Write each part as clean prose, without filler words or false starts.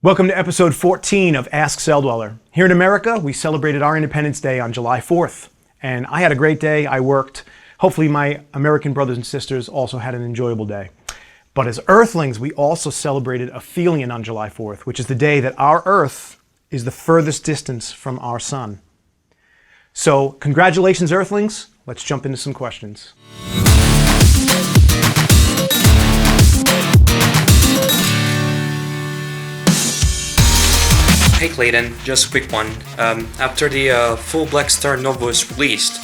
Welcome to episode 14 of Ask Celldweller. Here in America, we celebrated our Independence Day on July 4th. And I had a great day. I worked. Hopefully my American brothers and sisters also had an enjoyable day. But as Earthlings, we also celebrated Aphelion on July 4th, which is the day that our Earth is the furthest distance from our sun. So congratulations, Earthlings. Let's jump into some questions. Hey Klayton, just a quick one. After the full Blackstar novel is released,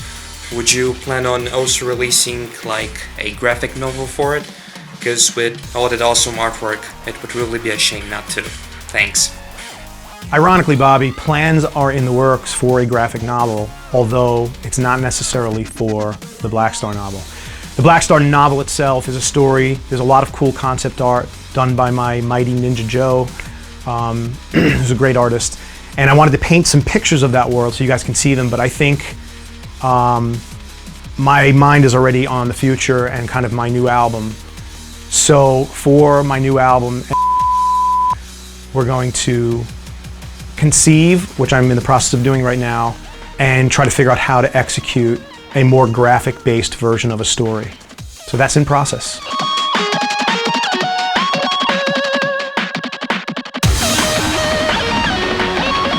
would you plan on also releasing like a graphic novel for it? Because with all that awesome artwork, it would really be a shame not to. Thanks. Ironically, Bobby, plans are in the works for a graphic novel, although it's not necessarily for the Blackstar novel. The Blackstar novel itself is a story. There's a lot of cool concept art done by my mighty Ninja Joe, who's a great artist. And I wanted to paint some pictures of that world so you guys can see them, but I think my mind is already on the future and kind of my new album. So for my new album, we're going to conceive, which I'm in the process of doing right now, and try to figure out how to execute a more graphic-based version of a story. So that's in process.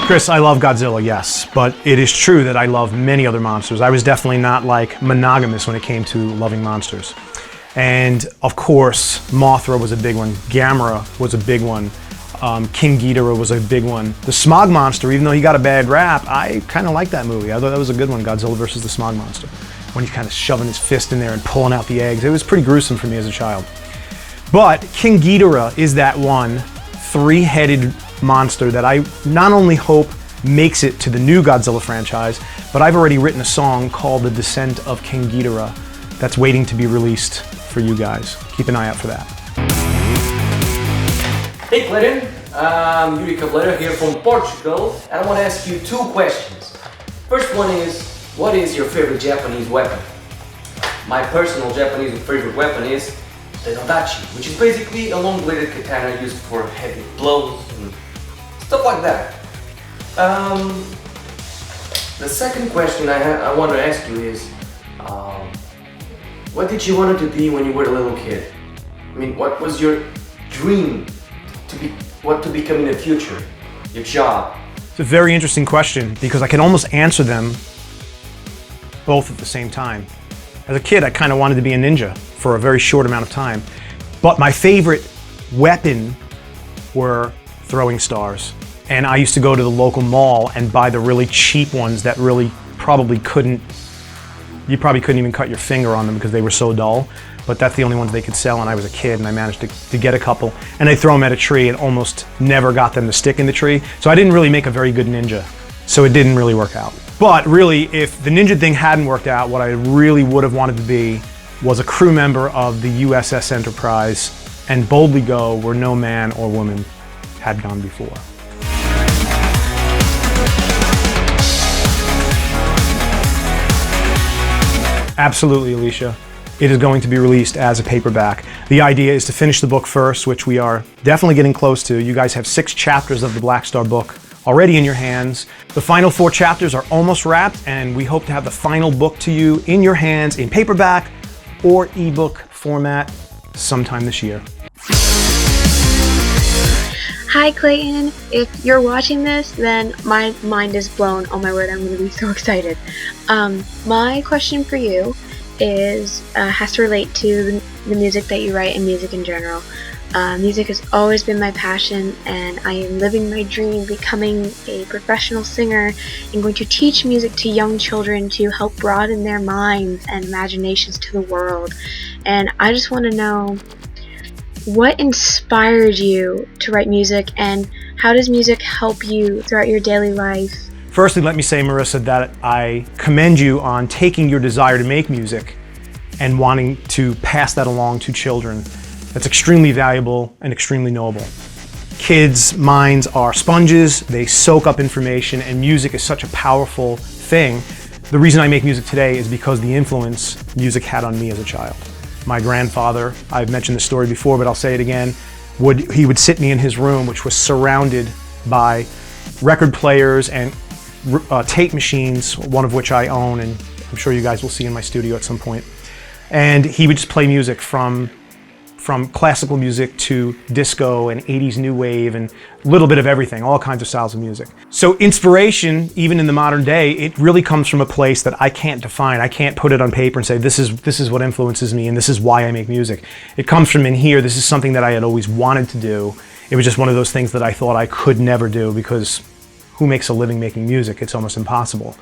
Chris, I love Godzilla, yes, but it is true that I love many other monsters. I was definitely not like monogamous when it came to loving monsters. And of course, Mothra was a big one, Gamera was a big one, King Ghidorah was a big one. The Smog Monster, even though he got a bad rap, I kind of liked that movie. I thought that was a good one, Godzilla versus the Smog Monster. When he's kind of shoving his fist in there and pulling out the eggs. It was pretty gruesome for me as a child. But King Ghidorah is that one three-headed monster that I not only hope makes it to the new Godzilla franchise, but I've already written a song called The Descent of King Ghidorah that's waiting to be released for you guys. Keep an eye out for that. Hey Klayton, Yuri Cabrera here from Portugal, and I want to ask you two questions. First one is, what is your favorite Japanese weapon? My personal Japanese favorite weapon is the Nodachi, which is basically a long-bladed katana used for heavy blows and stuff like that. The second question I want to ask you is, what did you want to be when you were a little kid? I mean, what was your dream to become in the future? Your job? It's a very interesting question because I can almost answer them both at the same time. As a kid, I kind of wanted to be a ninja for a very short amount of time. But my favorite weapon were throwing stars. And I used to go to the local mall and buy the really cheap ones that really you probably couldn't even cut your finger on them because they were so dull. But that's the only ones they could sell, and I was a kid and I managed to get a couple. And I'd throw them at a tree and almost never got them to stick in the tree. So I didn't really make a very good ninja. So it didn't really work out. But really, if the ninja thing hadn't worked out, what I really would have wanted to be was a crew member of the USS Enterprise and boldly go where no man or woman had gone before. Absolutely, Alicia. It is going to be released as a paperback. The idea is to finish the book first, which we are definitely getting close to. You guys have 6 chapters of the Blackstar book already in your hands. The final 4 chapters are almost wrapped, and we hope to have the final book to you in your hands in paperback or ebook format sometime this year. Hi Klayton, if you're watching this, then my mind is blown. Oh my word, I'm going to be so excited. My question for you is has to relate to the music that you write and music in general. Music has always been my passion, and I am living my dream, becoming a professional singer and going to teach music to young children to help broaden their minds and imaginations to the world. And I just want to know, what inspired you to write music, and how does music help you throughout your daily life? Firstly, let me say, Marissa, that I commend you on taking your desire to make music and wanting to pass that along to children. That's extremely valuable and extremely noble. Kids' minds are sponges, they soak up information, and music is such a powerful thing. The reason I make music today is because the influence music had on me as a child. My grandfather, I've mentioned this story before, but I'll say it again, he would sit me in his room, which was surrounded by record players and tape machines, one of which I own, and I'm sure you guys will see in my studio at some point. And he would just play music from classical music to disco and 80s new wave and a little bit of everything, all kinds of styles of music. So inspiration, even in the modern day, it really comes from a place that I can't define. I can't put it on paper and say, this is what influences me and this is why I make music. It comes from in here. This is something that I had always wanted to do. It was just one of those things that I thought I could never do, because who makes a living making music? It's almost impossible.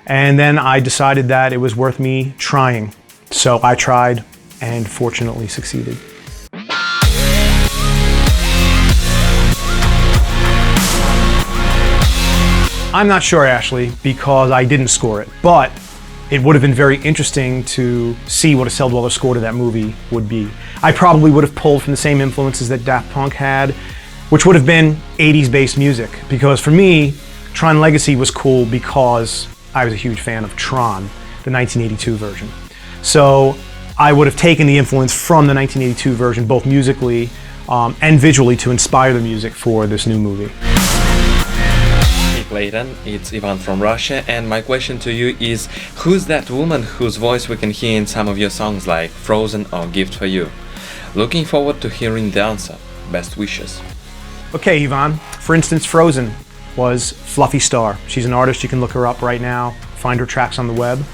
And then I decided that it was worth me trying. So I tried and fortunately succeeded. I'm not sure, Ashley, because I didn't score it, but it would have been very interesting to see what a Celldweller score to that movie would be. I probably would have pulled from the same influences that Daft Punk had, which would have been 80s based music, because for me, Tron Legacy was cool because I was a huge fan of Tron, the 1982 version. So I would have taken the influence from the 1982 version, both musically and visually, to inspire the music for this new movie. Klayton, it's Ivan from Russia, and my question to you is, who's that woman whose voice we can hear in some of your songs like Frozen or Gift for You? Looking forward to hearing the answer. Best wishes. Okay, Ivan. For instance, Frozen was Fluffy Star. She's an artist. You can look her up right now, find her tracks on the web.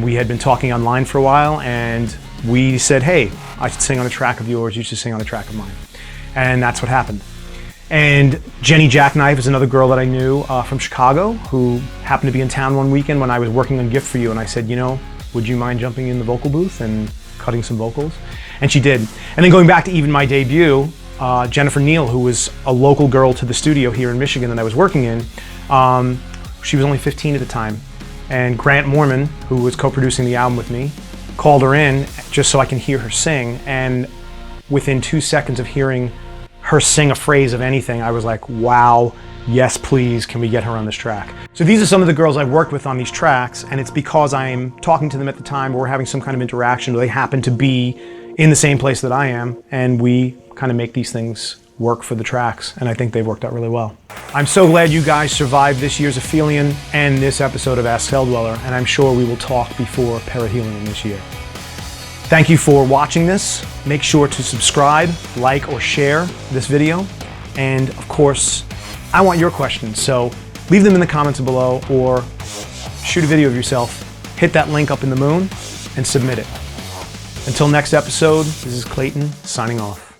We had been talking online for a while, and we said, hey, I should sing on a track of yours, you should sing on a track of mine. And that's what happened. And Jenny Jackknife is another girl that I knew from Chicago, who happened to be in town one weekend when I was working on Gift for You, and I said, you know, would you mind jumping in the vocal booth and cutting some vocals? And she did. And then going back to even my debut, Jennifer Neal, who was a local girl to the studio here in Michigan that I was working in, she was only 15 at the time. And Grant Moorman, who was co-producing the album with me, called her in just so I can hear her sing, and within 2 seconds of hearing her sing a phrase of anything, I was like, wow, yes please, can we get her on this track? So these are some of the girls I've worked with on these tracks, and it's because I'm talking to them at the time, or we're having some kind of interaction, or they happen to be in the same place that I am, and we kind of make these things work for the tracks, and I think they've worked out really well. I'm so glad you guys survived this year's Aphelion and this episode of Ask Celldweller, and I'm sure we will talk before Perihelion this year. Thank you for watching this. Make sure to subscribe, like, or share this video. And of course, I want your questions, so leave them in the comments below, or shoot a video of yourself, hit that link up in the moon, and submit it. Until next episode, this is Klayton signing off.